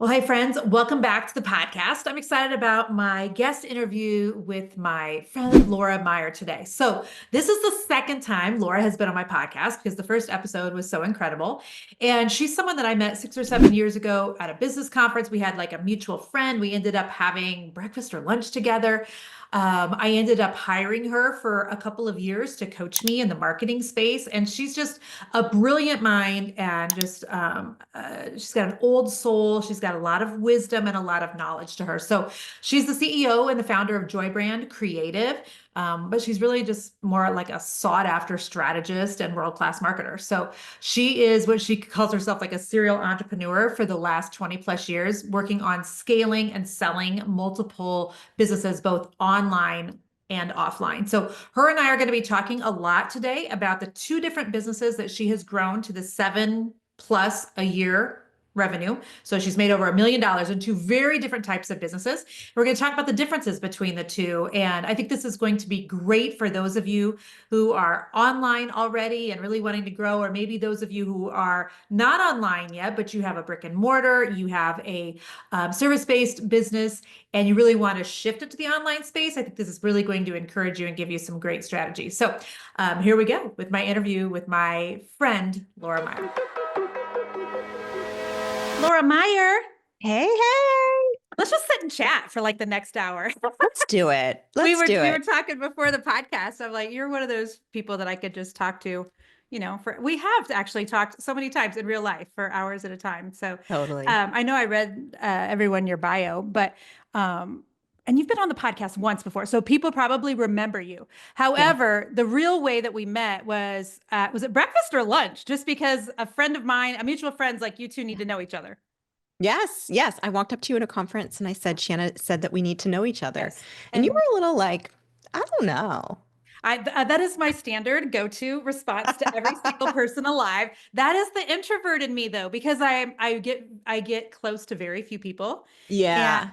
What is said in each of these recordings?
Well, hey, friends, welcome back to the podcast. I'm excited about my guest interview with my friend Laura Meyer today. So, this is the second time Laura has been on my podcast because the first episode was so incredible. And she's someone that I met 6 or 7 years ago at a business conference. We had like a mutual friend. We ended up having breakfast or lunch together. I ended up hiring her for a couple of years to coach me in the marketing space. And she's just a brilliant mind and just she's got an old soul. She's got a lot of wisdom and a lot of knowledge to her. So she's the CEO and the founder of Joy Brand Creative. But she's really just more like a sought after strategist and world class marketer. So she is what she calls herself like a serial entrepreneur for the last 20 plus years, working on scaling and selling multiple businesses, both online and offline. So her and I are going to be talking a lot today about the two different businesses that she has grown to the 7+ a year revenue. So she's made over $1 million in two very different types of businesses. We're going to talk about the differences between the two. And I think this is going to be great for those of you who are online already and really wanting to grow, or maybe those of you who are not online yet, but you have a brick and mortar, you have a service-based business, and you really want to shift it to the online space. I think this is really going to encourage you and give you some great strategies. So here we go with my interview with my friend, Laura Meyer. Laura Meyer, Hey, hey, let's just sit and chat for like the next hour. let's do it. we Let's were do we were it. talking before the podcast. I'm like, you're one of those people that I could just talk to, for we have actually talked so many times in real life for hours at a time. So Totally. I know I read everyone your bio, but and you've been on the podcast once before, so people probably remember you. Yeah. However, the real way that we met was it breakfast or lunch? Just because a friend of mine, a mutual friend's like, you two need Yeah. to know each other. Yes, yes. I walked up to you at a conference and I said, Shanna said that we need to know each other. Yes. And you And were a little like, I don't know. that is my standard go-to response to every single person alive. That is the introvert in me though, because I get close to very few people. And Yeah.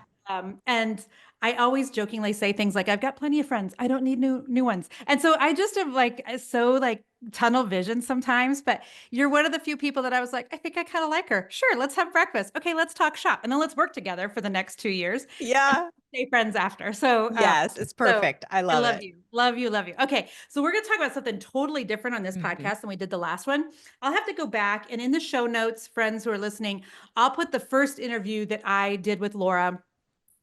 and I always jokingly say things like, I've got plenty of friends. I don't need new ones. And so I just am like so like tunnel vision sometimes, but you're one of the few people that I was like, I think I kind of like her. Sure, let's have breakfast. Okay, let's talk shop. And then let's work together for the next 2 years and Yeah. stay friends after. So Yes, it's so perfect. I I love love it. you. Love you. Love you. Okay. So we're going to talk about something totally different on this Mhm. podcast than we did the last one. I'll have to go back and in the show notes, friends who are listening, I'll put the first interview that I did with Laura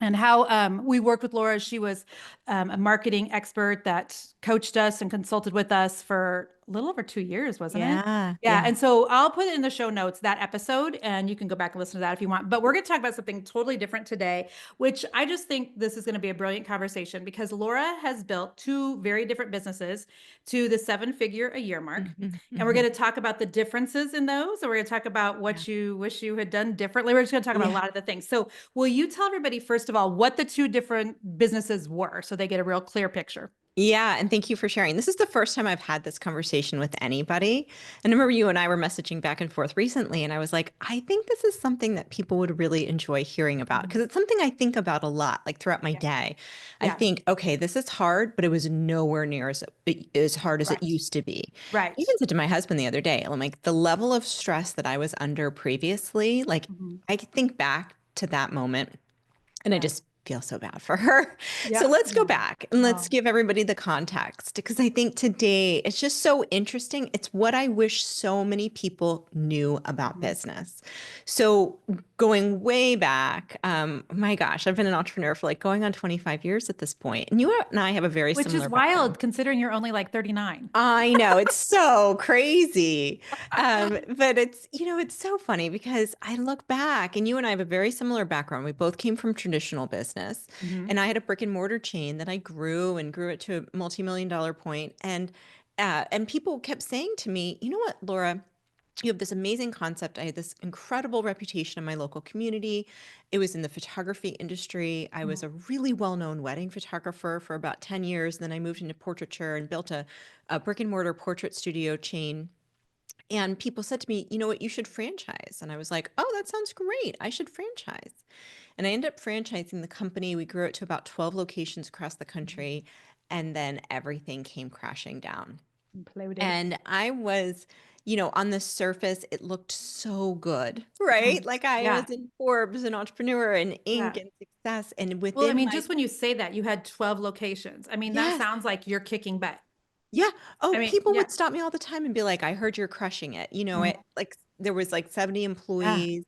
and how we worked with Laura. She was a marketing expert that coached us and consulted with us for a little over 2 years, wasn't it? Yeah. Yeah. Yeah. And so I'll put it in the show notes, that episode, and you can go back and listen to that if you want. But we're going to talk about something totally different today, which I just think this is going to be a brilliant conversation because Laura has built two very different businesses to the 7-figure-a-year mark. Mhm. And we're going Mhm. to talk about the differences in those. And we're going to talk about Yeah. what you wish you had done differently. We're just going to talk about a Yeah. lot of the things. So, will you tell everybody, first of all, what the two different businesses were so they get a real clear picture? Yeah, and thank you for sharing. This is the first time I've had this conversation with anybody. And I remember you and I were messaging back and forth recently, and I was like, I think this is something that people would really enjoy hearing about Mhm. because it's something I think about a lot, like throughout my Yeah. day. I Yeah. think, okay, this is hard, but it was nowhere near as hard as it Right. used to be. I Right. even said to my husband the other day, I'm like, the level of stress that I was under previously, like Mhm. I could think back to that moment and I Yeah. just feel so bad for her. So Yeah. let's go Yeah. back and let's Oh. give everybody the context because I think today it's just so interesting. It's what I wish so many people knew about Mhm. business. So going way back, my gosh, I've been an entrepreneur for like going on 25 years at this point. And you and I have a very Which is similar background. wild considering you're only like 39. I know it's so crazy. But it's so funny because I look back and you and I have a very similar background. We both came from traditional business Mhm. and I had a brick and mortar chain that I grew and grew it to a multi-million-dollar point. And people kept saying to me, you know what, Laura, you have this amazing concept. I had this incredible reputation in my local community. It was in the photography industry. I was Mhm. a really well-known wedding photographer for about 10 years. Then I moved into portraiture and built a brick and mortar portrait studio chain. And people said to me, you know what, you should franchise. And I was like, oh, that sounds great. I should franchise. And I ended up franchising the company. We grew it to about 12 locations across the Mhm. country. And then everything came crashing down. Imploded. And I was, on the surface, it looked so good, Mhm. right? Like I Yeah. was in Forbes and Entrepreneur and Inc. Yeah. and Success. And Well, I within mean, my, just when you say that, you had 12 locations. I mean, that yes, sounds like you're kicking butt. yeah. I Oh, mean, people yeah. would stop me all the time and be like, I heard you're crushing it. Mhm. It like there was like 70 Yeah. employees.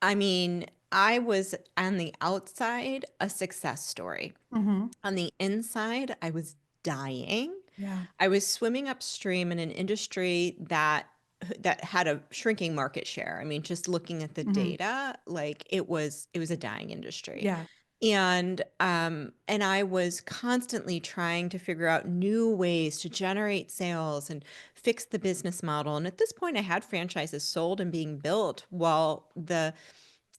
I mean, I was on the outside a success story. Hmm. On the inside, I was dying. Yeah. I was swimming upstream in an industry that had a shrinking market share. I mean, just looking at the Hmm. data, like it was a dying industry. Yeah. And I was constantly trying to figure out new ways to generate sales and fix the business model. And at this point, I had franchises sold and being built while the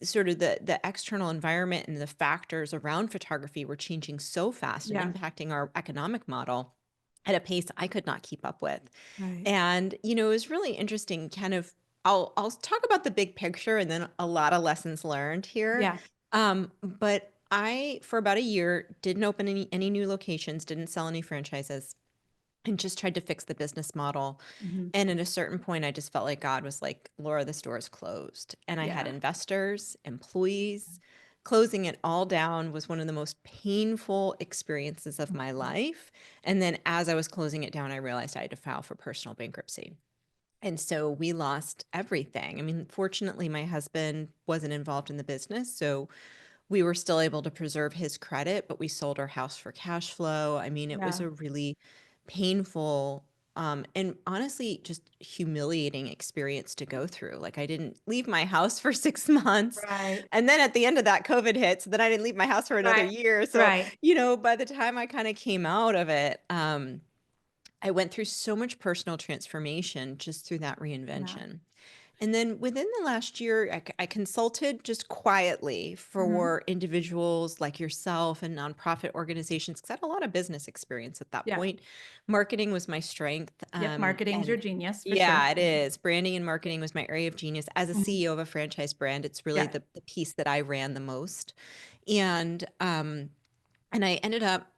sort of the external environment and the factors around photography were changing so fast and Yeah. impacting our economic model at a pace I could not keep up with. Right. And it was really interesting kind of I'll talk about the big picture and then a lot of lessons learned here. Yeah. But I for about a year didn't open any new locations, didn't sell any franchises, and just tried to fix the business model. Hmm. And at a certain point, I just felt like God was like, Laura, the store is closed. And I had Yeah. investors, employees. Closing it all down was one of the most painful experiences of my Mhm. life. And then as I was closing it down, I realized I had to file for personal bankruptcy. And so we lost everything. I mean, fortunately, my husband wasn't involved in the business. So we were still able to preserve his credit, but we sold our house for cash flow. I mean, it was Yeah. a really painful and honestly just humiliating experience to go through. Like I didn't leave my house for 6 months. Right. And then at the end of that, COVID hit. So then I didn't leave my house for another Right. year. So, Right. by the time I kind of came out of it, I went through so much personal transformation just through that Yeah. reinvention. And then within the last year, I consulted just quietly Hmm. for individuals like yourself and nonprofit organizations because I had a lot of business experience at that Yeah. point. Marketing was my strength. Yep. Marketing's your And genius for sure. yeah, it is. Branding and marketing was my area of genius. As a Mhm. CEO of a franchise brand, it's really Yeah. the piece that I ran the most. And I ended up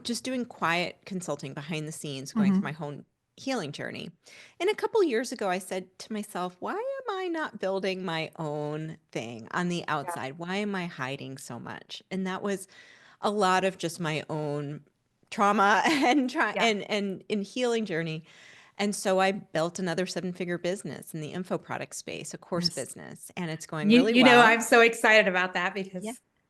just doing quiet consulting behind the scenes, going through Hmm. my own healing journey. And a couple years ago, I said to myself, why am I not building my own thing on the Yeah. outside? Why am I hiding so much? And that was a lot of just my own trauma and try Yeah. and in healing journey. And so I built another seven-figure business in the info product space, a course Yes. business, and it's going You, really you know, well. I'm so excited about that Yeah. because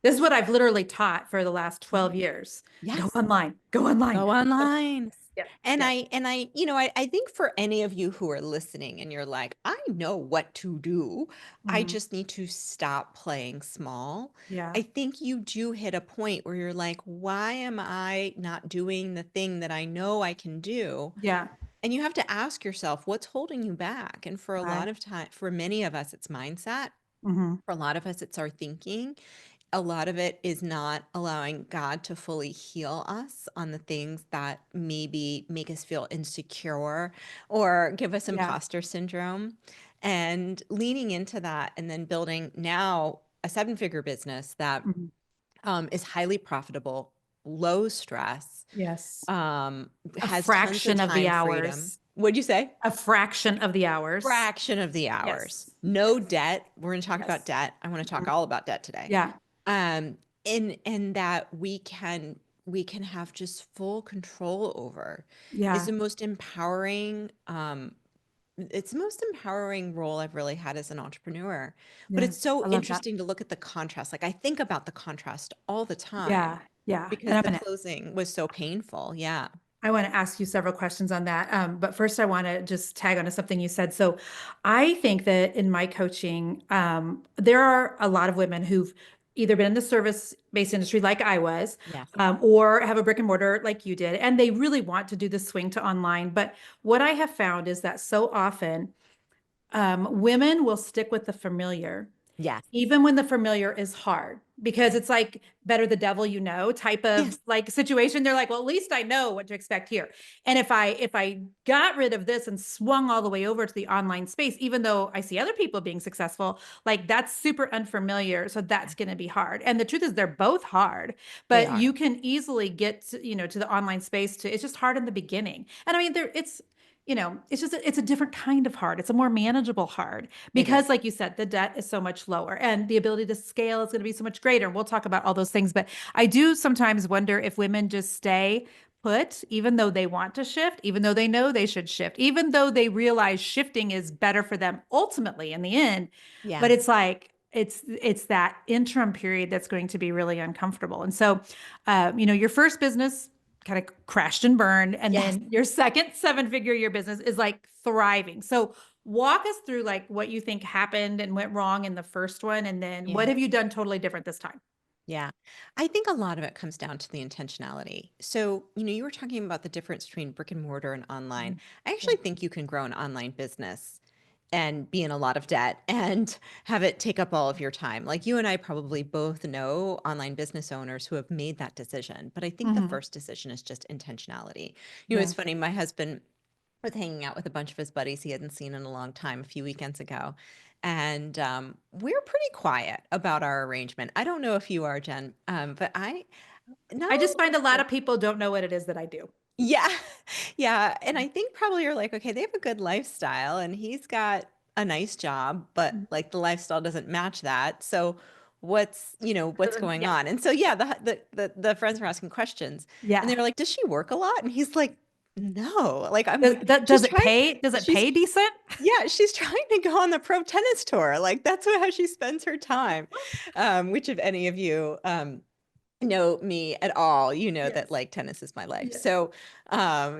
this is what I've literally taught for the last Mhm. 12 years. Go Yes. online, go online. Go online. Yes. And Yes. I think for any of you who are listening and you're like, I know what to do. I Hmm. just need to stop playing small. Yeah. I think you do hit a point where you're like, why am I not doing the thing that I know I can do? Yeah. And you have to ask yourself, what's holding you back? And for a lot Right. of time, for many of us, it's mindset. Hmm. For a lot of us, it's our thinking. A lot of it is not allowing God to fully heal us on the things that maybe make us feel insecure or give us Yeah. imposter syndrome, and leaning into that and then building now a seven-figure business that Hmm. is highly profitable, low stress, Yes. A has tons of fraction of the time freedom. hours. What'd you say? A fraction of the hours. Fraction of the hours, Yes. no Yes. debt. We're going to talk about Yes. debt. I want to talk Mhm. all about debt today. Yeah. um and that we can have just full control over is Yeah. the most empowering it's the most empowering role I've really had as an entrepreneur. But Yeah. it's so I love that. interesting to look at the contrast. Like I think about the contrast all the time Yeah. Yeah. And because the closing was so painful. Yeah. I want to ask you several questions on that. But first, I want to just tag on to something you said. So, I think that in my coaching, there are a lot of women who've either been in the service-based industry like I was, Yes. or have a brick and mortar like you did, and they really want to do the swing to online. But what I have found is that so often women will stick with the familiar Yes. even when the familiar is hard, because Yes. it's like better the devil you know type of Yes. like situation. They're like, well, at least I know what to expect here. And if I got rid of this and swung all the way over to the online space, even though I see other people being successful, like that's super unfamiliar, so that's Yes. going to be hard. And the truth is they're both hard, They but are. you can easily get to, to the online space. To it's just hard in the beginning. And I mean, there it's it's just it's a different kind of hard. It's a more manageable hard It because, is. like you said, the debt is so much lower and the ability to scale is going to be so much greater. We'll talk about all those things, but I do sometimes wonder if women just stay put, even though they want to shift, even though they know they should shift, even though they realize shifting is better for them ultimately in the end. But Yeah. it's like it's that interim period that's going to be really uncomfortable. And so, your first business kind of crashed and burned, and Yes. then your second seven-figure year business is like thriving. So walk us through like what you think happened and went wrong in the first one, and then what Yeah. have you done totally different this time? Yeah. I think a lot of it comes down to the intentionality. So, you were talking about the difference between brick and mortar and online. Mhm. I Yeah. actually think you can grow an online business and be in a lot of debt and have it take up all of your time. Like you and I probably both know online business owners who have made that decision. But I think the Mhm. first decision is just intentionality. It's Yeah. funny, my husband was hanging out with a bunch of his buddies he hadn't seen in a long time a few weekends ago. And we're pretty quiet about our arrangement. I don't know if you are, Jen, but not I a just find a lot lot. of people don't know what it is that I do. Yeah. Yeah. And I think probably you're like, okay, they have a good lifestyle and he's got a nice job, but Mhm. like the lifestyle doesn't match that. So what's going Yeah. on? And so yeah, the friends were asking questions and Yeah. they were like, does she work a lot? And he's like, no. Like Does she's it trying pay? Does it she's pay decent? yeah, she's trying to go on the pro tennis tour. Like that's how she spends her time. Which if any of you know me at all, you know that Yes. like tennis is my life. Yes. So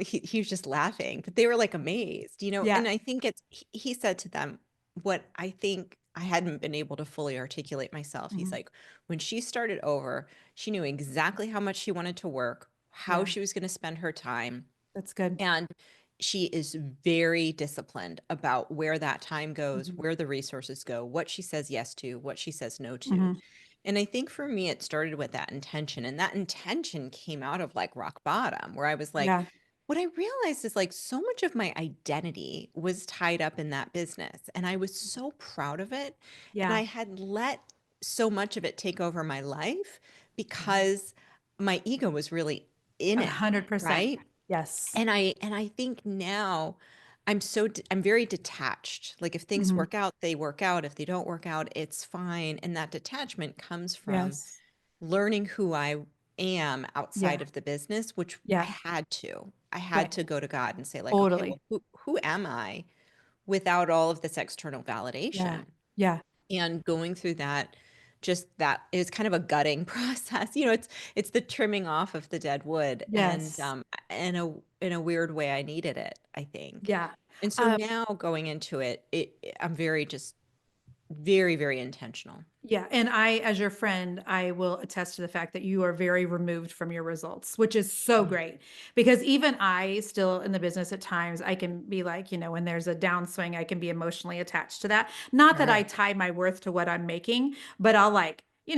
he was just laughing, but they were like amazed, Yeah. and I think he said to them what I think I hadn't been able to fully articulate myself. He's Mhm. like, when she started over, she knew exactly how much she wanted to work, how Yeah. she was going to spend her time, That's good. and she is very disciplined about where that time goes, Mhm. where the resources go, what she says yes to, what she says no to. Mhm. And I think for me, it started with that intention. And that intention came out of like rock bottom, where I was like, Yeah. what I realized is like so much of my identity was tied up in that business. And I was so proud of it. And Yeah. I had let so much of it take over my life Mhm. because my ego was really in it. 100%. Right. Yes. And I think now I'm very detached. Like if things Mhm. work out, they work out. If they don't work out, it's fine. And that detachment comes from Yes. learning who I am outside Yeah. of the business, which I Yeah. had to. I had Right. to go to God and say like, okay, Totally. well, who am I without all of this external Yeah. validation? Yeah. And going through that, just that is kind of a gutting process. It's the trimming off of the dead wood, and Yes. in a weird way, I needed it, I think. Yeah. And so Um, now going into it, I'm very just very, very intentional. Yeah, and I, as your friend, I will attest to the fact that you are very removed from your results, which is so Yeah. great. Because even I, still in the business at times, I can be like, when there's a downswing, I can be emotionally attached to that. Not that I Sure. tie my worth to what I'm making, but I'll like, it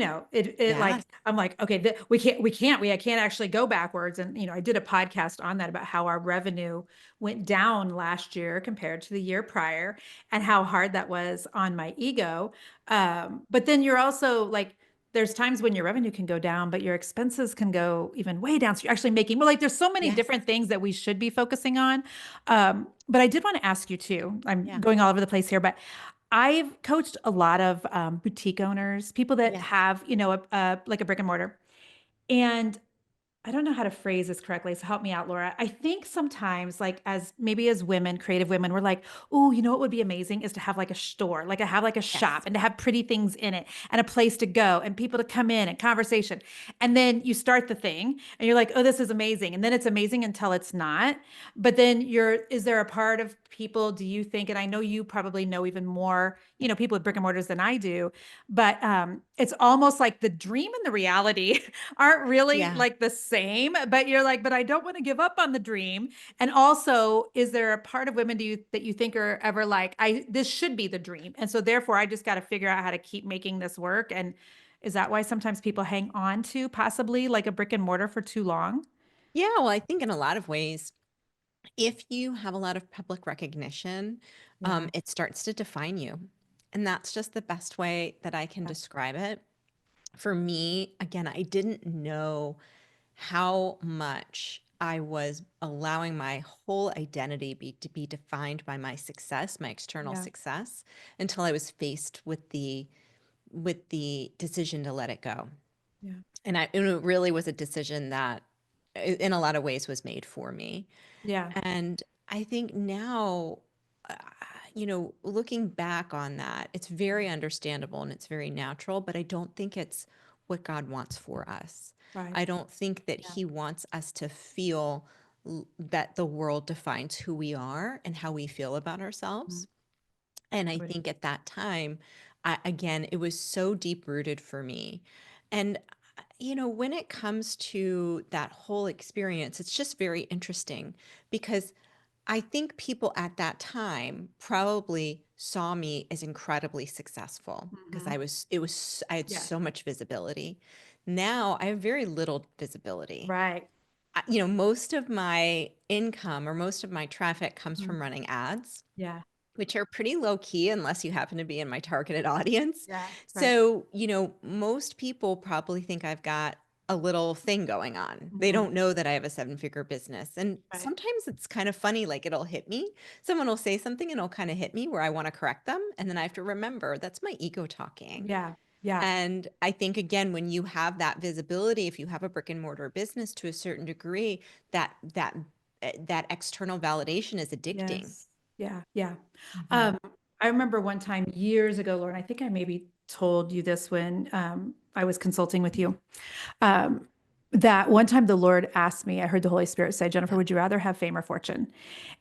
like Yes. I'm like, okay, I can't actually go backwards. And I did a podcast on that about how our revenue went down last year compared to the year prior, and how hard that was on my ego. But then you're also like, there's times when your revenue can go down, but your expenses can go even way down. So you're actually making well, like there's so many Yes. different things that we should be focusing on. But I did want to ask you too. I'm Yeah. going all over the place here, but I've coached a lot of boutique owners, people that Yes. have, like a brick and mortar. And I don't know how to phrase this correctly, so help me out, Laura. I think sometimes, like as women, creative women, we're like, oh, what would be amazing is to have like a store, like I have like a shop Yes. and to have pretty things in it and a place to go and people to come in and conversation. And then you start the thing and you're like, oh, this is amazing. And then it's amazing until it's not. But then is there a part of people, do you think, and I know you probably know even more, people with brick and mortars than I do, but it's almost like the dream and the reality aren't really Yeah. like the same, but you're like, but I don't want to give up on the dream. And also, is there a part of women that you think are ever like, this should be the dream. And so therefore I just got to figure out how to keep making this work. And is that why sometimes people hang on to possibly like a brick and mortar for too long? Yeah. Well, I think in a lot of ways, if you have a lot of public recognition, Yeah. it starts to define you. And that's just the best way that I can Yeah. describe it. For me, again, I didn't know how much I was allowing my whole identity to be defined by my success, my external Yeah. success, until I was faced with the decision to let it go. Yeah. And it really was a decision that in a lot of ways was made for me. Yeah. And I think now, uh, looking back on that, it's very understandable and it's very natural, but I don't think it's what God wants for us. Right. I don't think that Yeah. He wants us to feel that the world defines who we are and how we feel about Mhm. ourselves. And I I would. think at that time, again, it was so deep rooted for me. And, when it comes to that whole experience, it's just very interesting because I think people at that time probably saw me as incredibly successful because Mhm. I had Yes. so much visibility. Now I have very little visibility. Right. Most of my income or most of my traffic comes Mhm. from running ads, Yeah. which are pretty low key unless you happen to be in my targeted audience. Yeah. Right. So, most people probably think I've got a little thing going on. They Mhm. don't know that I have a seven-figure business. And Right. sometimes it's kind of funny, like it'll hit me. Someone will say something and it'll kind of hit me where I want to correct them. And then I have to remember that's my ego talking. Yeah. Yeah. And I think, again, when you have that visibility, if you have a brick and mortar business to a certain degree, that external validation is addicting. Yes. Yeah. Yeah. Mhm. Um, I remember one time years ago, Lauren, I think I maybe told you this when I was consulting with you. Um, that one time the Lord asked me, I heard the Holy Spirit say, Jennifer, Yeah. would you rather have fame or fortune?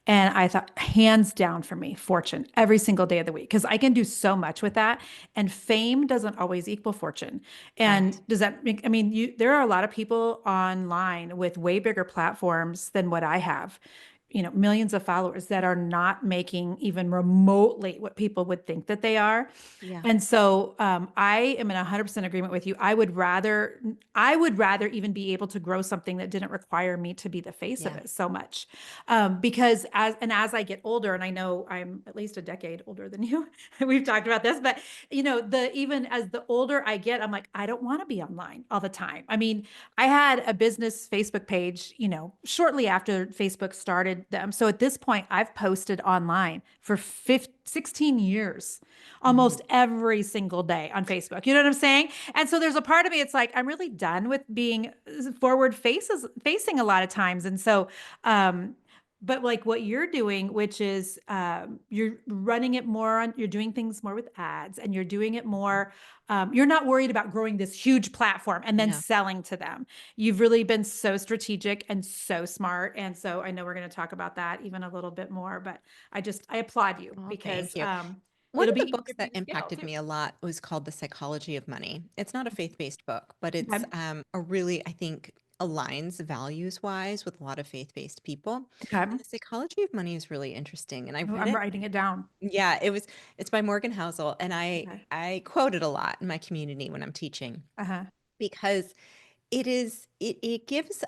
And I thought, hands down for me, fortune every single day of the week, because I can do so much with that. And fame doesn't always equal fortune. And Right. does that make, I mean, there are a lot of people online with way bigger platforms than what I have, millions of followers that are not making even remotely what people would think that they are. Yeah. And so I am in 100% agreement with you. I would rather even be able to grow something that didn't require me to be the face of Yeah. it so much. Because as I get older, and I know I'm at least a decade older than you, we've talked about this, but even as the older I get, I'm like, I don't want to be online all the time. I mean, I had a business Facebook page, shortly after Facebook started them. So at this point, I've posted online for 16 years, almost Mhm. every single day on Facebook. You know what I'm saying? And so there's a part of me, it's like, I'm really done with being facing a lot of times. And so, but like what you're doing, which is you're running it more on, you're doing things more with ads and you're doing it more. You're not worried about growing this huge platform and then No. selling to them. You've really been so strategic and so smart. And so I know we're going to talk about that even a little bit more, but I applaud you Oh, because thank you. One it'll of be the books easier for that you to scale impacted too. me a lot was called The Psychology of Money. It's not a faith-based book, but it's Okay. a really, I think, aligns values-wise with a lot of faith-based people. Okay. And The Psychology of Money is really interesting. And I Oh, read I'm it. writing it down. Yeah, it's by Morgan Housel, and Okay. I quote it a lot in my community when I'm teaching Uh-huh. because it gives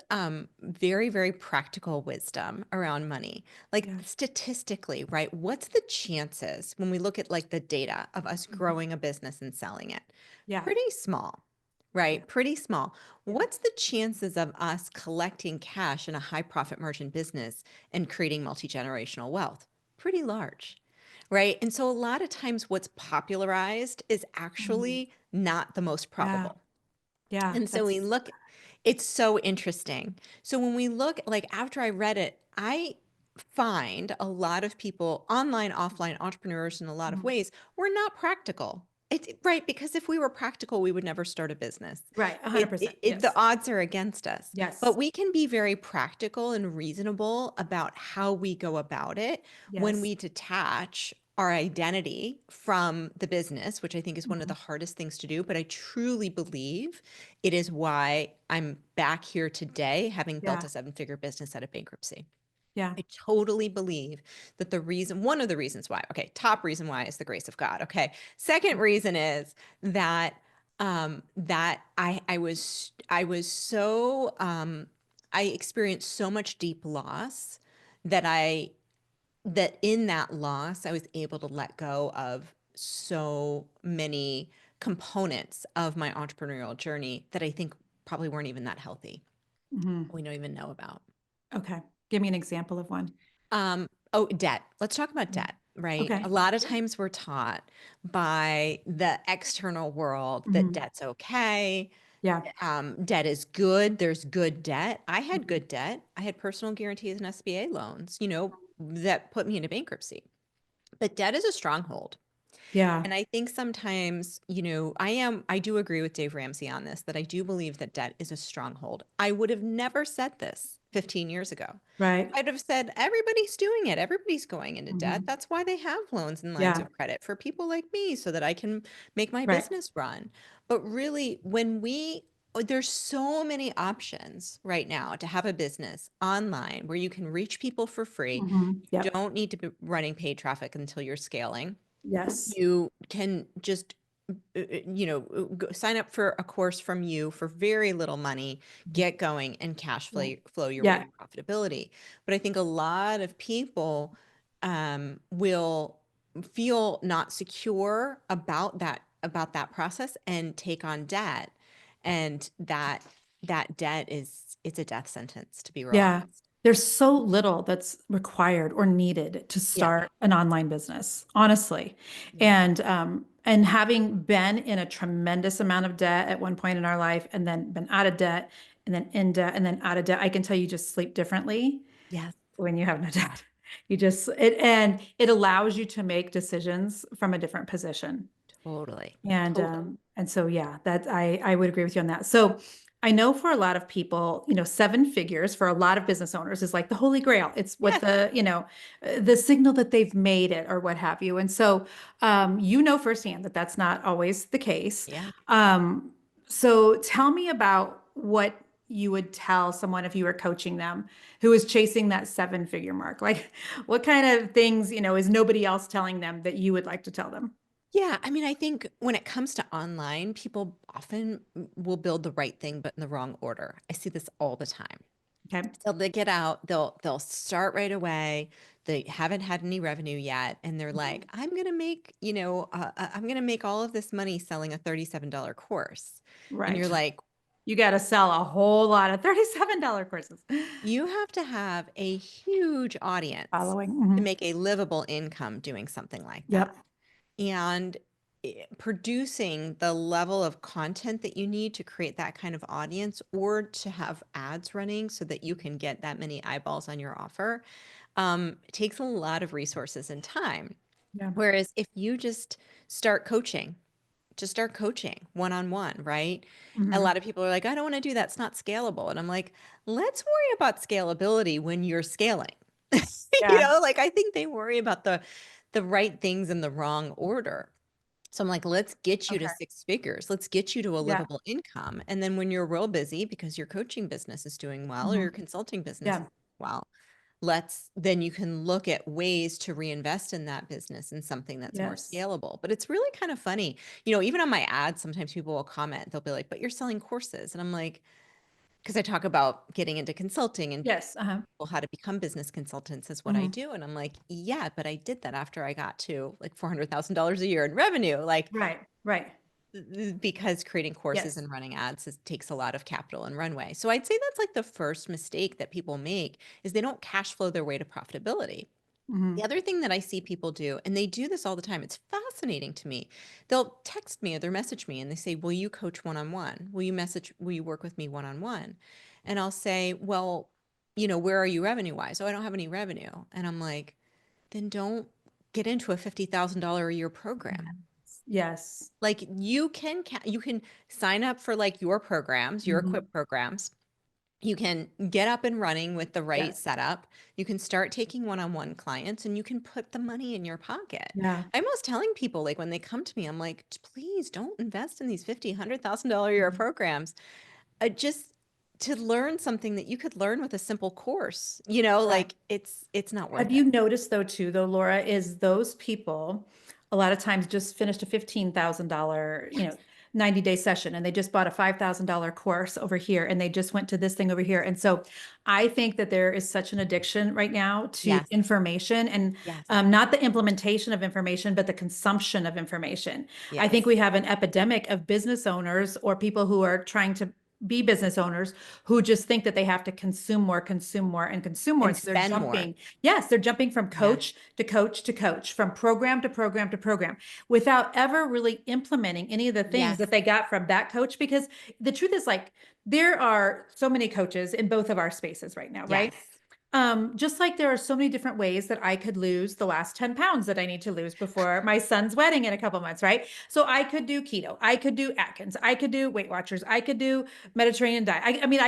very, very practical wisdom around money. Like Yeah. statistically, right? What's the chances when we look at like the data of us Mhm. growing a business and selling it? Yeah. Pretty small, Yeah. right? Pretty small. Yeah. What's the chances of us collecting cash in a high profit margin business and creating multi-generational wealth? Pretty large. Right. And so a lot of times what's popularized is Mhm. actually not the most Yeah. probable. Yeah. And so we That's look, it's so interesting. So when we look, like after I read it, I find a lot of people, online, offline entrepreneurs in a lot of mhm. ways, were not practical. Right, because if we were practical, we would never start a business. Right. 100%. The Yes. odds are against us. But Yes. we can be very practical and reasonable about how we go about it when Yes. we detach our identity from the business, which I think is one of Mhm. the hardest things to do. But I truly believe it is why I'm back here today, having built Yeah. a seven-figure business out of bankruptcy. Yeah. I totally believe that one of the reasons why, okay, top reason why is the grace of God. Okay. Second reason is that that I experienced so much deep loss that that in that loss I was able to let go of so many components of my entrepreneurial journey that I think probably weren't even that healthy. Mhm. We don't even know about. Okay. Give me an example of one. Oh, debt. Let's talk about Mm. debt, right? A Okay. lot of times we're taught by the external world that Mhm. debt's okay. Yeah. Debt is good. There's good debt. I had Mhm. good debt. I had personal guarantees and SBA loans, that put me into bankruptcy. But debt is a stronghold. Yeah. And I think sometimes, I do agree with Dave Ramsey on this, that I do believe that debt is a stronghold. I would have never said this 15 years ago. Right. I'd have said, everybody's doing it. Everybody's going into debt. Mhm. That's why they have loans and lines Yeah. of credit for people like me so that I can make my Right. business run. But really, there's so many options right now to have a business online where you can reach people for free. Mhm. You Yep. don't need to be running paid traffic until you're scaling. Yes. You can just sign up for a course from you for very little money, Mhm. get going and Yeah. flow your way Yeah. to profitability. But I think a lot of people will feel not secure about that process and take on debt. And that debt it's a death sentence, to be real Yeah. honest. There's so little that's required or needed to Yeah. start an online business, honestly. Yeah. And having been in a tremendous amount of debt at one point in our life and then been out of debt and then in debt and then out of debt, I can tell you just sleep differently Yes. when you have no debt. It allows you to make decisions from a different position. Totally. And Totally. and so yeah, that I would agree with you on that. So I know for a lot of people, seven figures for a lot of business owners is like the holy grail. It's what Yes. the signal that they've made it or what have you. And so firsthand that that's not always the case. Yeah. Um, so tell me about what you would tell someone if you were coaching them who is chasing that seven-figure mark. Like what kind of things, is nobody else telling them that you would like to tell them? Yeah, I mean, I think when it comes to online, people often will build the right thing, but in the wrong order. I see this all the time. Okay. So they get out, they'll start right away. They haven't had any revenue yet, and they're like, I'm gonna make all of this money selling a $37 course. And you're Right. like, You got to sell a whole lot of $37 courses. you have to have a huge audience Following. to Mhm. make a livable income doing something like that. Yep. And producing the level of content that you need to create that kind of audience or to have ads running so that you can get that many eyeballs on your offer takes a lot of resources and time. Yeah. Whereas if you start coaching, just start coaching one on one, right? A Hmm. lot of people are like, I don't want to do that. It's not scalable. And I'm like, let's worry about scalability when you're scaling. Yeah. Like I think they worry about the right things in the wrong order. So I'm like, let's get you to Okay. six figures. Let's get you to a Yeah. livable income. And then when you're real busy because your coaching business is doing well or Hmm. your consulting business is Yeah. doing well, then you can look at ways to reinvest in that business in something that's more Yes. scalable. But it's really kind of funny. Even on my ads, sometimes people will comment, they'll be like, but you're selling courses. And I'm like, because I talk about getting into consulting and Yes. Uh-huh. people how to become business consultants is what I Hmm. do. And I'm like, yeah, but I did that after I got to like $400,000 a year in revenue. Like, Right. Right. because creating courses Yes. and running ads takes a lot of capital and runway. So I'd say that's like the first mistake that people make is they don't cash flow their way to profitability. The Hmm. other thing that I see people do, and they do this all the time, it's fascinating to me. They'll text me or they'll message me and they say, will you coach one-on-one? Will you work with me one-on-one? And I'll say, well, where are you revenue wise? Oh, I don't have any revenue. And I'm like, then don't get into a $50,000 a year program. Yes. Like you can sign up for like your programs, your Hmm. equip programs. You can get up and running with the right Yes. setup. You can start taking one-on-one clients and you can put the money in your pocket. Yeah. I'm always telling people like when they come to me, I'm like, please don't invest in these 50, $100,000 a year Mhm. programs. Just to learn something that you could learn with a simple course, Right. like it's not Have worth it. you noticed though too, though, Laura, is those people a lot of times just finished a $15,000, Yes. 90-day session and they just bought a $5,000 course over here and they just went to this thing over here. And so I think that there is such an addiction right now to Yes. information and Yes. not the implementation of information, but the consumption of information. I think Yes. we have an epidemic of business owners or people who are trying to be business owners who just think that they have to consume more, consume more, and consume more. And And so they're spend more. jumping, yes, they're jumping from Yeah. coach to coach to coach, from program to program to program, without ever really implementing any of the things Yes. that they got from that coach. Because the truth is, like, there are so many coaches in both of our spaces right now, right? Yes. Just like there are so many different ways that I could lose the last 10 pounds that I need to lose before my son's wedding in a couple months, right? So I could do keto, I could do Atkins, I could do Weight Watchers, I could do Mediterranean diet. I mean,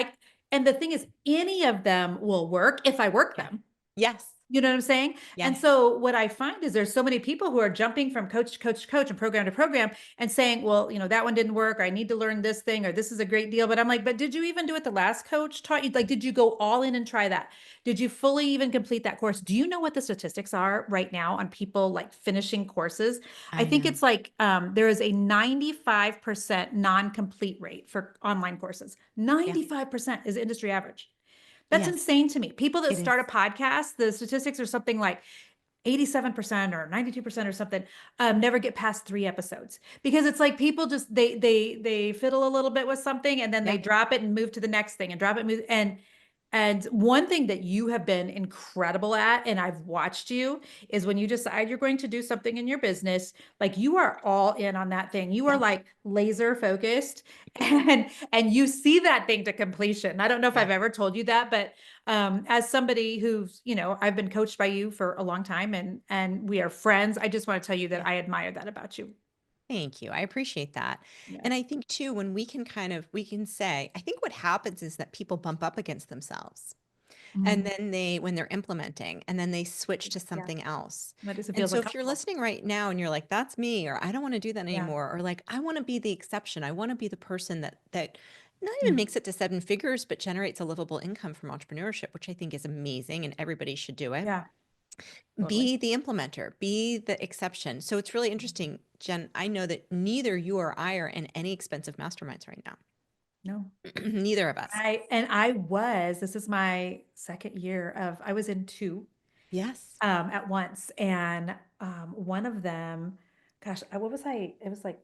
and the thing is, any of them will work if I work Yeah. them. Yes. You know what I'm saying? And Yes. so what I find is there's so many people who are jumping from coach to coach to coach and program to program and saying, well, that one didn't work, or I need to learn this thing, or this is a great deal. But I'm like, but did you even do what the last coach taught you? Like, did you go all in and try that? Did you fully even complete that course? Do you know what the statistics are right now on people like finishing courses? I I think know. it's like there is a 95% non-complete rate for online courses. Yeah. 95% is industry average. That's Yes. insane to me. People that It is. start a podcast, the statistics are something like 87% or 92% or something, never get past 3 episodes, because it's like people just they fiddle a little bit with something and then they Yeah. drop it and move to the next thing and drop it, move, and one thing that you have been incredible at, and I've watched you, is when you decide you're going to do something in your business, like you are all in on that thing. You are Yeah. like laser focused and you see that thing to completion. I don't know if Yeah. I've ever told you that, but as somebody who's, I've been coached by you for a long time, and we are friends, I just want to tell you that Yeah. I admire that about you. Thank you. I appreciate that. Yeah. And I think too, when we can say, I think what happens is that people bump up against themselves. And Mm. then when they're implementing, and then they switch to Yeah. something else. That is, it And feels so if you're uncomfortable. listening right now and you're like, that's me, or I don't want to do that Yeah. anymore, or like, I want to be the exception. I want to be the person that not even Yeah. makes it to 7 figures, but generates a livable income from entrepreneurship, which I think is amazing and everybody should do it. Yeah. Totally. Be the implementer, be the exception. So it's really interesting, Jen. I know that neither you or I are in any expensive masterminds right now. No. Neither of us. This is my second year I was in two Yes. at once. And one of them, gosh, what was I? It was like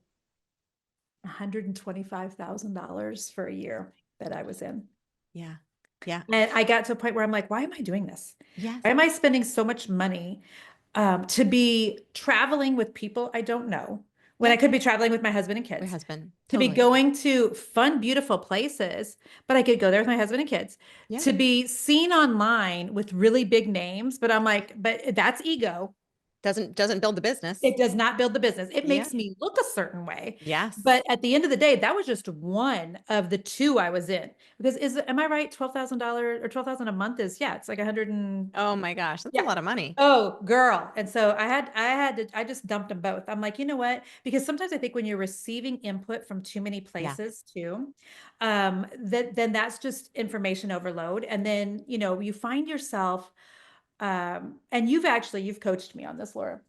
$125,000 for a year that I was in. Yeah. Yeah. And I got to a point where I'm like, why am I doing this? Yes. Why am I spending so much money to be traveling with people I don't know when I Yep. could be traveling with my husband and Your kids? husband. To be Totally. going to fun, beautiful places, but I could go there with my husband and kids. Yep. To be seen online with really big names, but I'm like, but that's ego. Doesn't build the business. It does not build the business. It Yeah. makes me look a certain way. Yes. But at the end of the day, that was just one of the two I was in. Because am I right? $12,000 or 12,000 a month is, yeah, it's like 100 and Oh my gosh, that's a yeah. lot of money. Oh, girl. And so I just dumped them both. I'm like, you know what? Because sometimes I think when you're receiving input from too many Yeah. places too, then that's just information overload. And then, you find yourself, and you've coached me on this, Laura.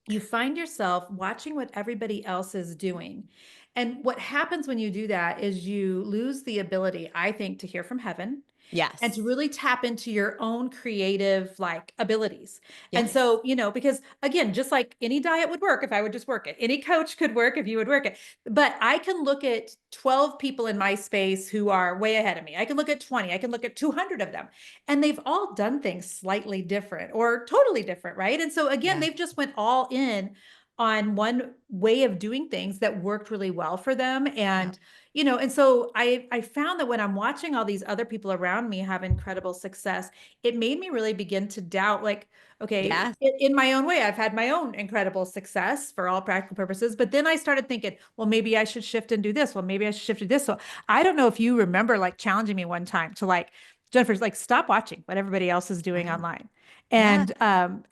You find yourself watching what everybody else is doing. And what happens when you do that is you lose the ability, I think, to hear from heaven and to Yes. really tap into your own creative like abilities. And Yes. so, because again, just like any diet would work if I would just work it, any coach could work if you would work it. But I can look at 12 people in my space who are way ahead of me. I can look at 20, I can look at 200 of them, and they've all done things slightly different or totally different, right? And so again, Yeah. they've just went all in on one way of doing things that worked really well for them. Yeah. And so I found that when I'm watching all these other people around me have incredible success, it made me really begin to doubt, like, okay, Yes. in my own way, I've had my own incredible success for all practical purposes. But then I started thinking, well, maybe I should shift and do this. Well, maybe I should shift to this. So I don't know if you remember like challenging me one time to like, Jennifer's like, stop watching what everybody else is doing Right. online. Yeah.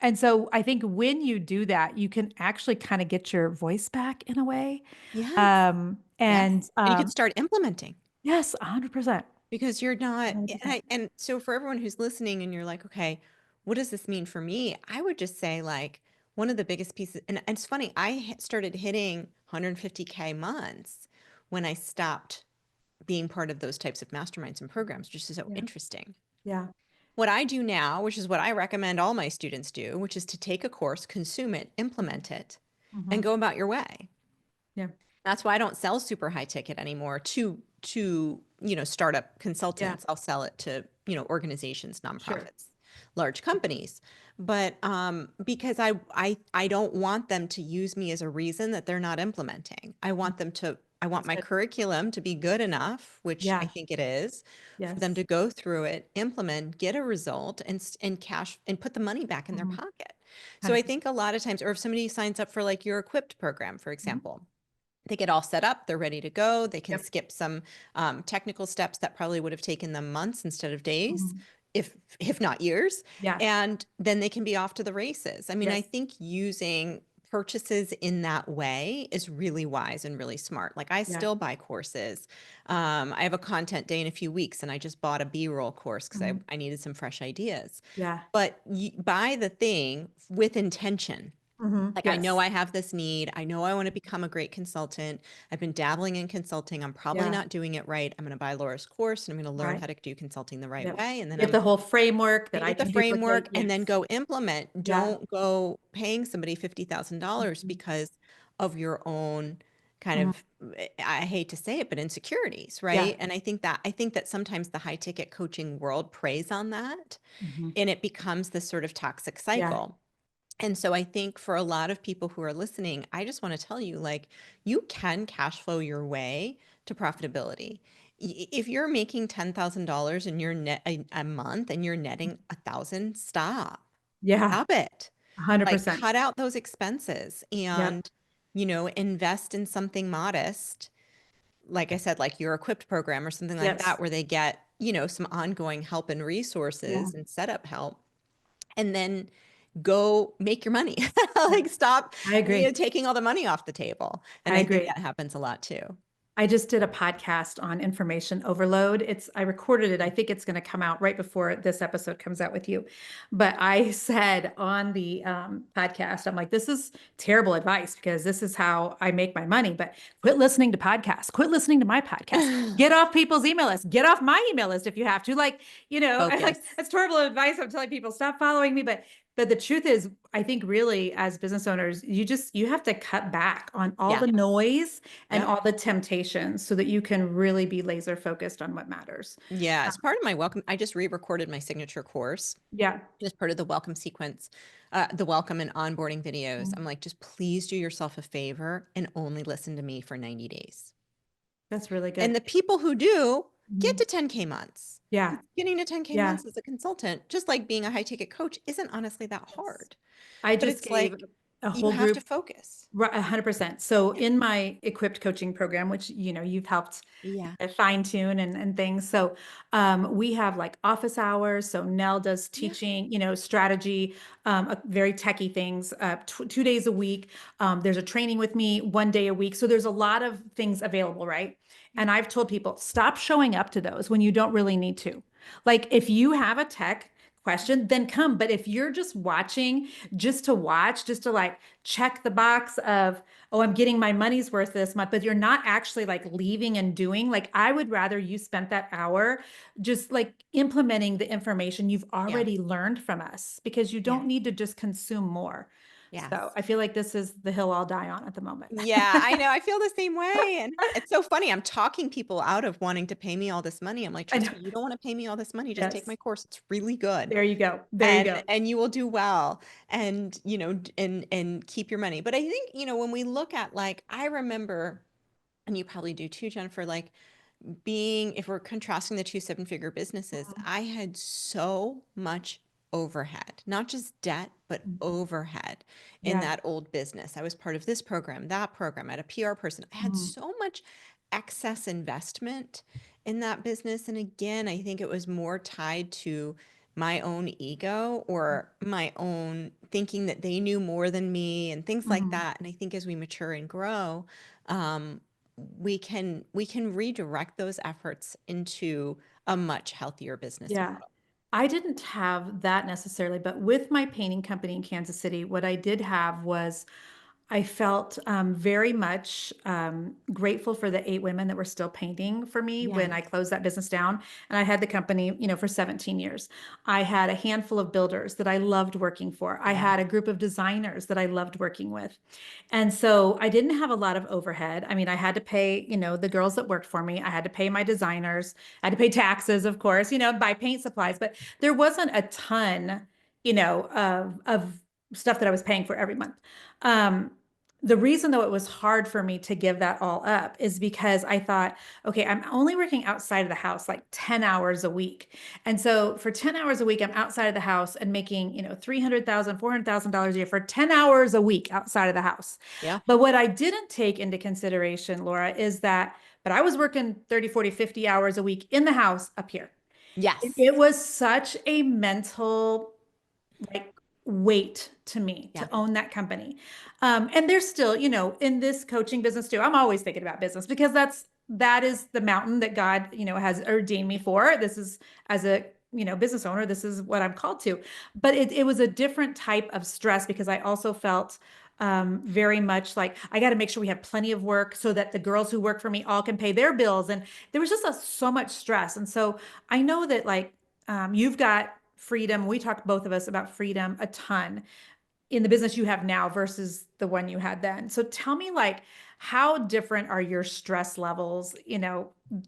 And so I think when you do that, you can actually kind of get your voice back in a way. Yes. Yes. And you could start implementing. Yes, 100%. Because you're not, and, 100%. and so for everyone who's listening and you're like, okay, what does this mean for me? I would just say like one of the biggest pieces, and it's funny, started hitting 150K months when I stopped being part of those types of masterminds and programs, which is so Yeah. interesting. Yeah. What I do now, which is what I recommend all my students do, which is to take a course, consume it, implement it, and Mhm. go about your way. Yeah. That's why I don't sell super high ticket anymore to startup Yeah. consultants. I'll sell it to, organizations, Sure. nonprofits, large companies. But because I don't want them to use me as a reason that they're not implementing. I want That's my good. curriculum to be good enough, which I Yeah. think it is, for them Yes. to go through it, implement, get a result, and cash and put the money back in their Mhm. pocket. So I 100%. think a lot of times, or if somebody signs up for like your Equipped program, for Mhm. example, they get all set up, they're ready to go. They can Yep. skip some technical steps that probably would have taken them months instead of days, Mhm. if not years, Yeah. and then they can be off to the races. I mean, I Yes. think using purchases in that way is really wise and really smart. Like I Yeah. still buy courses. I have a content day in a few weeks, and I just bought a B-roll course because I, Mhm. I needed some fresh ideas. Yeah. But buy the thing with intention. Mhm. Like, I know Yes. I have this need. I know I want to become a great consultant. I've been dabbling in consulting. I'm probably Yeah. not doing it right. I'm going to buy Laura's course and I'm going to learn Right. how to do consulting the right Yep. way. And then Get I'm the whole framework that going to I get the can duplicate. framework and then Yes. go implement. Yeah. Don't go paying somebody $50,000 Mhm. because of your own kind Mhm. of, I hate to say it, but insecurities, Yeah. right? And I think that sometimes the high ticket coaching world preys on that, Mhm. and it becomes this sort of toxic Yeah. cycle. And so I think for a lot of people who are listening, I just want to tell you, like, you can cash flow your way to profitability. If you're making $10,000 and you're net a month and you're netting 1,000, stop. Yeah. Stop it. Like, 100%. cut out those expenses Yep. and, invest in something modest. Like I said, like your Equipped program or something like that, Yes. where they get, some ongoing help and Yeah. resources and setup help, and then go make your money. Yep. Like, stop, I agree. taking all the money off the table. And I I think agree. that happens a lot too. I just did a podcast on information overload. I recorded it. I think it's going to come out right before this episode comes out with you. But I said on the podcast, I'm like, this is terrible advice because this is how I make my money. But quit listening to podcasts. Quit listening to my podcast. Get off people's email list. Get off my email list if you have to. Like, I like Focus. that's terrible advice. I'm telling people stop following me. But the truth is, I think really as business owners, you have to cut back on all Yeah. the noise and Yep. all the temptations so that you can really be laser focused on what matters. Yeah. Uh, As part of my welcome, I just re-recorded my signature course yeah. as part of the welcome sequence, the welcome and onboarding videos. Mhm. I'm like, just please do yourself a favor and only listen to me for 90 days. That's really And good. the people who do get Mhm. to 10K months. Yeah. 'Cause getting to 10K Yeah. months as a consultant, just like being a high ticket coach, isn't honestly that Yes. hard. I But just it's gave like, a you whole have to group. focus. Right, 100%. So Yeah. in my equipped coaching program, which you've helped Yeah. fine tune and things. So we have like office hours. So Nell does Yeah. teaching, strategy, very techie things, 2 days a week. There's a training with me 1 day a week. So there's a lot of things available, right? Yeah. And I've told people stop showing up to those when you don't really need to. Like if you have a tech question, then come. But if you're just watching, just to watch, just to like check the box of, oh, I'm getting my money's worth this month, but you're not actually like leaving and doing, like, I would rather you spent that hour just like implementing the information you've Yeah. already learned from us because you Yeah. don't need to just consume more. So Yes. I feel like this is the hill I'll die on at the moment. Yeah, I know. I feel the same way. And it's so funny. I'm talking people out of wanting to pay me all this money. I'm like, I know. trust me, you don't want to pay me all this money. Just take my Yes. course. It's really good. There you go. There you And go. and you will do well. And and keep your money. But I think, when we look at, like, I remember, and you probably do too, Jennifer, like, if we're contrasting the two seven-figure businesses, Mhm. I had so much overhead, not just debt, but Mhm. overhead in Yeah. that old business. I was part of this program, that program. I had a PR person. I had Mhm. so much excess investment in that business. And again, I think it was more tied to my own ego or my own thinking that they knew more than me and things like Mhm. that. And I think as we mature and grow, um, we can redirect those efforts into a much healthier business Yeah. model. I didn't have that necessarily, but with my painting company in Kansas City, what I did have was I felt very much grateful for the 8 women that were still painting for me when Yeah. I closed that business down. And I had the company, for 17 years. I had a handful of builders that I loved working for. I Yeah. had a group of designers that I loved working with. And so I didn't have a lot of overhead. I mean, I had to pay, the girls that worked for me. I had to pay my designers. I had to pay taxes, of course, buy paint supplies, but there wasn't a ton, of stuff that I was paying for every month. Um, the reason though it was hard for me to give that all up is because I thought, okay, I'm only working outside of the house like 10 hours a week. And so for 10 hours a week, I'm outside of the house and making, $300,000, $400,000 a year for 10 hours a week outside of the house. Yeah. But what I didn't take into consideration, Laura, is that, but I was working 30, 40, 50 hours a week in the house up here. Yes. It was such a mental like weight to me Yeah. to own that company. And there's still, in this coaching business too, I'm always thinking about business because that is the mountain that God, has ordained me for. This is as a, business owner, this is what I'm called to. But it was a different type of stress because I also felt very much like I got to make sure we have plenty of work so that the girls who work for me all can pay their bills. And there was just so much stress. And so I know that like you've got freedom. We talked both of us about freedom a ton in the business you have now versus the one you had then. So tell me like how different are your stress levels,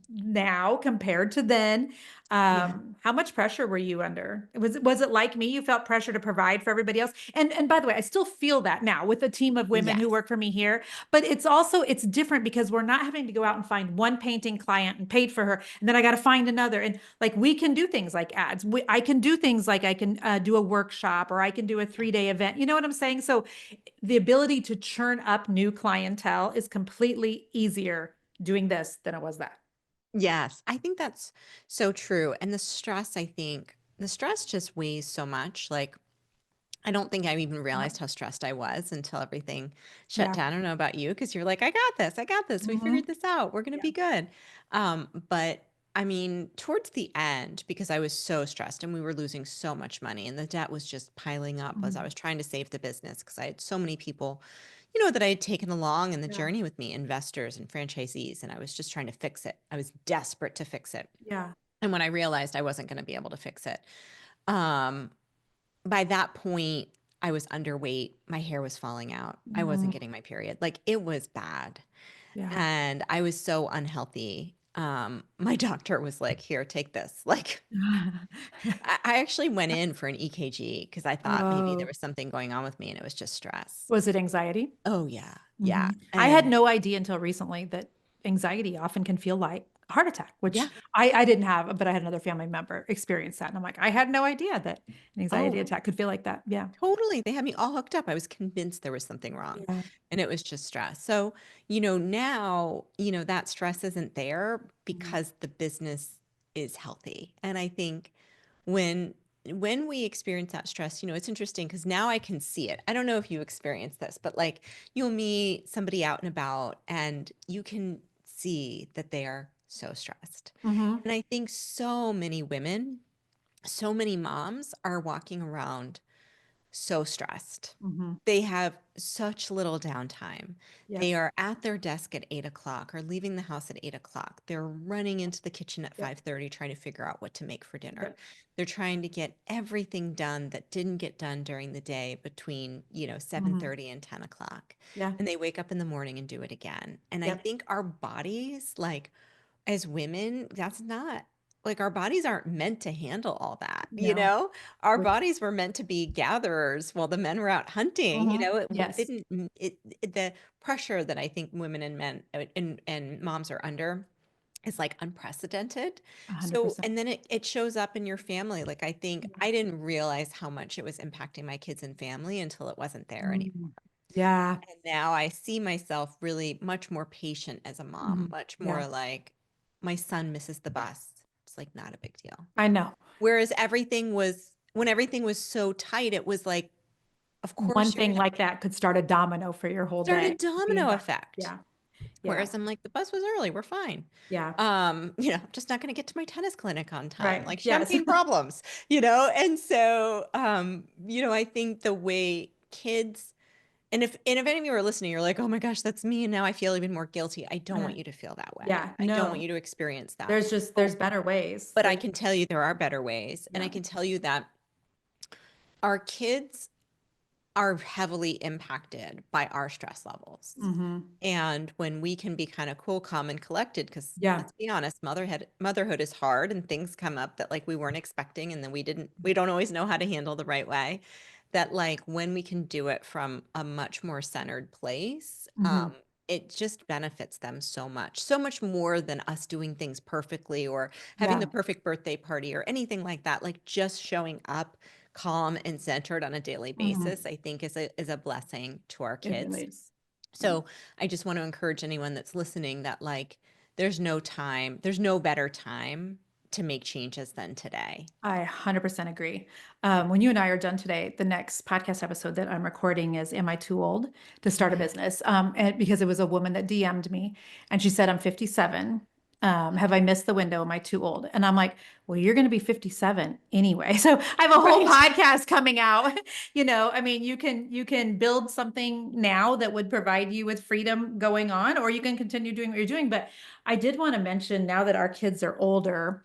now compared to then? Yeah. How much pressure were you under? Was it like me? You felt pressure to provide for everybody else? And by the way, I still feel that now with a team of women who Yes. work for me here, but it's different because we're not having to go out and find one painting client and paid for her, and then I got to find another. And like we can do things like ads. I can do things like I can do a workshop or I can do a 3-day event. You know what I'm saying? So the ability to churn up new clientele is completely easier doing this than it was that. Yes, I think that's so true. And the stress just weighs so much. Like, I don't think I even Yeah. realized how stressed I was until everything shut Yeah. down. I don't know about you because you're like, I got this. I got this. We Hmm. figured this out. We're going to Yeah. be good. But I mean, towards the end, because I was so stressed and we were losing so much money and the debt was just piling up as I Mhm. was trying to save the business because I had so many people, that I had taken along in the Yeah. journey with me, investors and franchisees, and I was just trying to fix it. I was desperate to fix it. Yeah. And when I realized I wasn't going to be able to fix it, um, by that point, I was underweight. My hair was falling out. I wasn't Mhm. getting my period. Like it was bad. Yeah. And I was so unhealthy. My doctor was like, here, take this. Like I actually went in for an EKG because I thought maybe there Oh, was something going on with me and it was just stress. was it anxiety? Oh yeah. Yeah. Mhm. I had And no idea until recently that anxiety often can feel like a heart attack, which yeah. I didn't have, but I had another family member experience that. And I'm like, I had no idea that an anxiety Oh, attack could feel like that. Yeah. totally. They had me all hooked up. I was convinced there was something wrong Yeah. and it was just stress. So, now, that stress isn't there Mhm. because the business is healthy. And I think when when we experience that stress, it's interesting because now I can see it. I don't know if you experience this, but like you'll meet somebody out and about and you can see that they are so stressed. Mhm. And I think so many women, so many moms are walking around so stressed. Mhm. They have such little downtime. They Yes. are at their desk at 8 o'clock or leaving the house at 8 o'clock. They're running into the kitchen at Yep. 5:30 trying to figure out what to make for dinner. Yep. They're trying to get everything done that didn't get done during the day between, Mhm. 7:30 and 10 o'clock. Yeah. And they wake up in the morning and do it again. And I Yep. think our bodies, like as women, that's not like our bodies aren't meant to handle all that, No. Our bodies were meant to be gatherers while the men were out hunting, Mhm. it Yes. didn't, the pressure that I think women and men and moms are under is like unprecedented. So, 100%. and then it shows up in your family. Like, I think Yeah. I didn't realize how much it was impacting my kids and family until it wasn't there anymore. Mm. Yeah. And now I see myself really much more patient as a mom, Mhm. much Yeah. more like my son misses the bus. It's like not a big deal. I know. Whereas when everything was so tight, it was like, of One course you're thing gonna like that could start a domino for your whole start a day. Being domino gone. effect. Yeah. Yeah. Whereas I'm like, the bus was early, we're fine. Yeah. I'm just not gonna get to my tennis clinic on time, Right. like Yes. champagne problems. And so I think the way kids and if any of you are listening, you're like, oh my gosh, that's me. And now I feel even more guilty. I don't Uh, want you to feel that way. yeah, I don't want no, you to experience that. there's just, But, there's better ways. but I There's, can tell you there are better ways. And I yeah. can tell you that our kids are heavily impacted by our stress levels. Hmm. And when we can be kind of cool, calm, and collected, because Yeah. let's be honest, motherhood is hard and things come up that like we weren't expecting and then we don't always know how to handle the right way. That like when we can do it from a much more centered place, Hmm. it just benefits them so much more than us doing things perfectly or having the Yeah. perfect birthday party or anything like that. Like just showing up calm and centered on a daily Hmm. basis, I think is a blessing to our It kids. really is. Yeah. So I just want to encourage anyone that's listening that like there's no better time to make changes than today. I 100% agree. When you and I are done today, the next podcast episode that I'm recording is Am I Too Old to Start a Yeah. Business? And because it was a woman that DM'd me and she said, I'm 57. Have I missed the window? Am I too old? And I'm like, well, you're going to be 57 anyway. So I have a whole Right. podcast coming out. I mean, you can build something now that would provide you with freedom going on, or you can continue doing what you're doing. But I did want to mention now that our kids are older,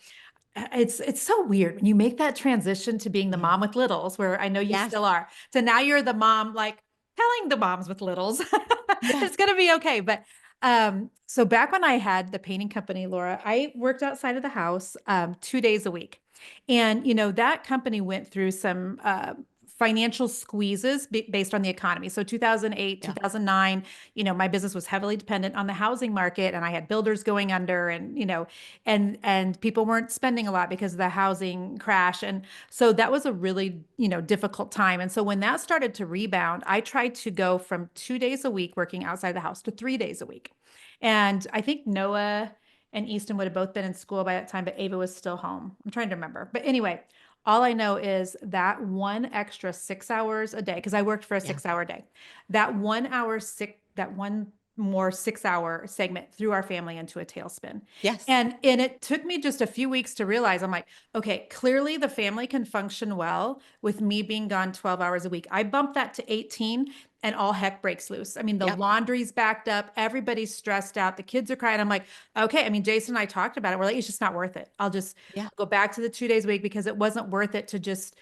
it's so weird when you make that transition to being the Yeah. mom with littles, where I know you Yes. still are. So now you're the mom, like telling the moms with littles, Yes. it's gonna be okay. But so back when I had the painting company, Laura, I worked outside of the house 2 days a week. And that company went through some financial squeezes based on the economy. So 2008, Yeah. 2009, my business was heavily dependent on the housing market, and I had builders going under, and and people weren't spending a lot because of the housing crash. And so that was a really, difficult time. And so when that started to rebound, I tried to go from 2 days a week working outside the house to 3 days a week. And I think Noah and Easton would have both been in school by that time, but Ava was still home. I'm trying to remember. But anyway, all I know is that one extra 6 hours a day, because I worked for a Yeah. 6 hour day, that one more 6 hour segment threw our family into a tailspin. Yes. And it took me just a few weeks to realize, I'm like, okay, clearly the family can function well with me being gone 12 hours a week. I bumped that to 18 and all heck breaks loose. I mean, the Yep. laundry's backed up, everybody's stressed out, the kids are crying. I'm like, okay. I mean, Jason and I talked about it. We're like, it's just not worth it. I'll just Yeah. go back to the 2 days a week, because it wasn't worth it to just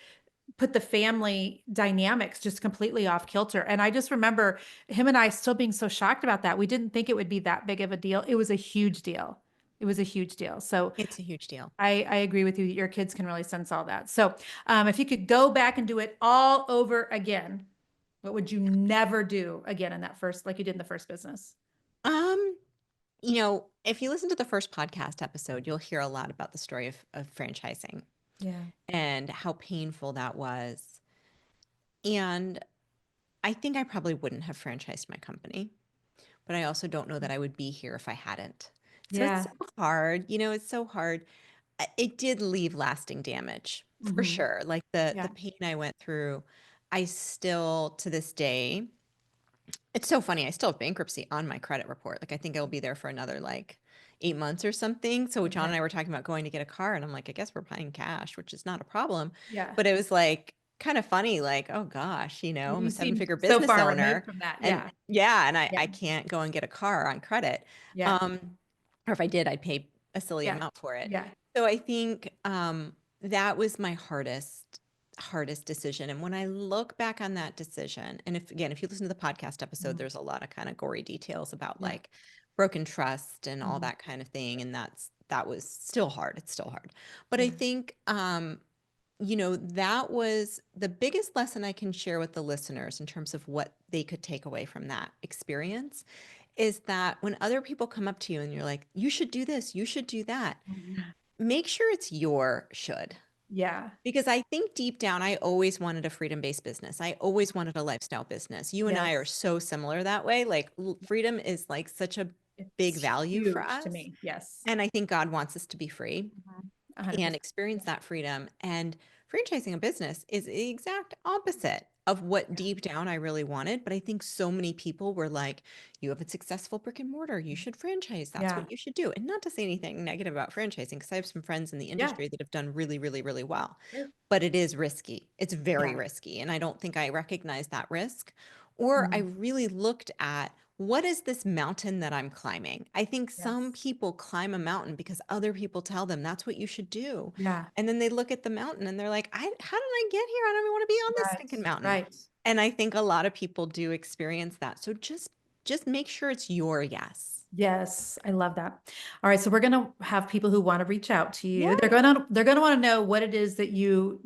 put the family dynamics just completely off kilter. And I just remember him and I still being so shocked about that. We didn't think it would be that big of a deal. It was a huge deal. It was a huge deal. So It's a huge deal. I agree with you that your kids can really sense all that. So if you could go back and do it all over again, what would you never do again in that first, like you did in the first business? Um, if you listen to the first podcast episode, you'll hear a lot about the story of franchising Yeah. and how painful that was. And I think I probably wouldn't have franchised my company, but I also don't know that I would be here if I hadn't. So it's Yeah. so hard. It's so hard. It did leave lasting damage for Hmm. sure. Like the Yeah. pain I went through, I still to this day, it's so funny. I still have bankruptcy on my credit report. Like I think it'll be there for another like 8 months or something. So John and Okay. I were talking about going to get a car, and I'm like, I guess we're paying cash, which is not a problem. Yeah. But it was like kind of funny, like, oh gosh, I'm You a seem seven-figure so business far removed owner. from that. And Yeah. yeah, and I, Yeah. I can't go and get a car on credit. Yeah. Um, or if I did, I'd pay a silly Yeah. amount for it. Yeah. So I think that was my hardest decision. And when I look back on that decision, and if you listen to the podcast episode, Mhm. there's a lot of kind of gory details about Yeah. like broken trust and all Mhm. that kind of thing. And that was still hard. It's still hard. But I Yeah. think that was the biggest lesson I can share with the listeners in terms of what they could take away from that experience is that when other people come up to you and you're like, you should do this, you should do that, Mhm. make sure it's your should. Yeah. Because I think deep down, I always wanted a freedom-based business. I always wanted a lifestyle business. You and I are Yes. so similar that way. Like freedom is like such a big It's value for huge to us. me. Yes. And I think God wants us to be free Mhm. and 100%. experience Yeah. that freedom. And franchising a business is the exact opposite of what Yeah. deep down I really wanted. But I think so many people were like, you have a successful brick and mortar, you should franchise. That's Yeah. what you should do. And not to say anything negative about franchising, because I have some friends in the Yeah. industry that have done really, really, really well. Sure. But it is risky. It's very Yeah. risky. And I don't think I recognize that risk Or I Mm, really looked at what is this mountain that I'm climbing? I think some yes. people climb a mountain because other people tell them that's what you should do. Yeah. And then they look at the mountain and they're like, how did I get here? I don't even want to be on this Right. stinking mountain. Right. And I think a lot of people do experience that. So just make sure it's your yes. Yes, I love that. All right, so we're going to have people who want to reach out to Yeah. you. They're going to want to know what it is that you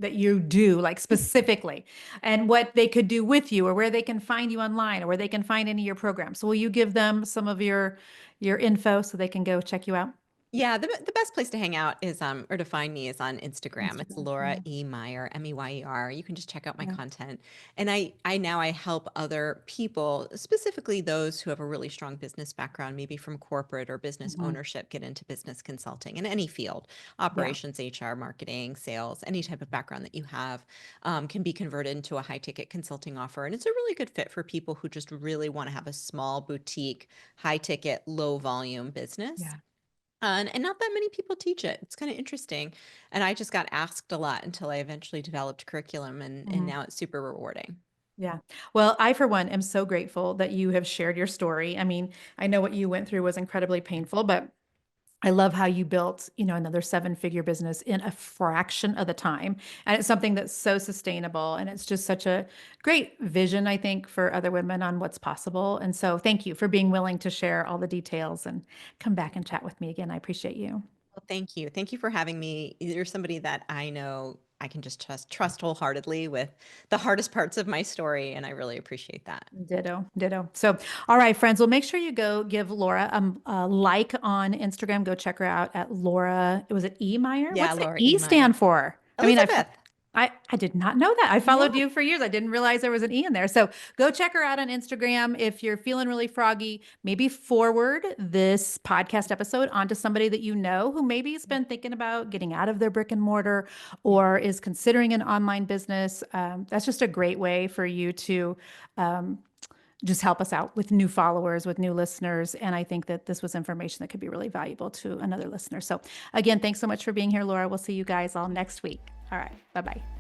do like specifically and what they could do with you or where they can find you online or where they can find any of your programs. So will you give them some of your info so they can go check you out? Yeah, the best place to hang out is or to find me is on Instagram. It's Instagram. Laura Yeah. E. Meyer, Meyer. You can just check out my Yeah. content. And I help other people, specifically those who have a really strong business background, maybe from corporate or business Mhm. ownership, get into business consulting in any field, Yeah. operations, HR, marketing, sales, any type of background that you have, can be converted into a high ticket consulting offer. And it's a really good fit for people who just really want to have a small boutique, high ticket, low volume business. Yeah. And not that many people teach it. It's kind of interesting. And I just got asked a lot until I eventually developed curriculum, and Mhm. now it's super rewarding. Yeah. Well, I, for one, am so grateful that you have shared your story. I mean, I know what you went through was incredibly painful, but I love how you built, another seven-figure business in a fraction of the time. And it's something that's so sustainable. And it's just such a great vision, I think, for other women on what's possible. And so thank you for being willing to share all the details and come back and chat with me again. I appreciate you. Well, thank you. Thank you for having me. You're somebody that I know I can just trust wholeheartedly with the hardest parts of my story, and I really appreciate that. Ditto, ditto. So, all right, friends. Well, make sure you go give Laura a like on Instagram. Go check her out at Laura. Was it E Meyer? Yeah, What's the Laura E. E Meyer. stand for? I mean, Elizabeth. I did not know that. I Yeah. followed you for years. I didn't realize there was an E in there. So go check her out on Instagram. If you're feeling really froggy, maybe forward this podcast episode onto somebody that you know who maybe has been thinking about getting out of their brick and mortar Yeah. or is considering an online business. That's just a great way for you to um, just help us out with new followers, with new listeners. And I think that this was information that could be really valuable to another listener. So, again, thanks so much for being here, Laura. We'll see you guys all next week. All right. Bye bye.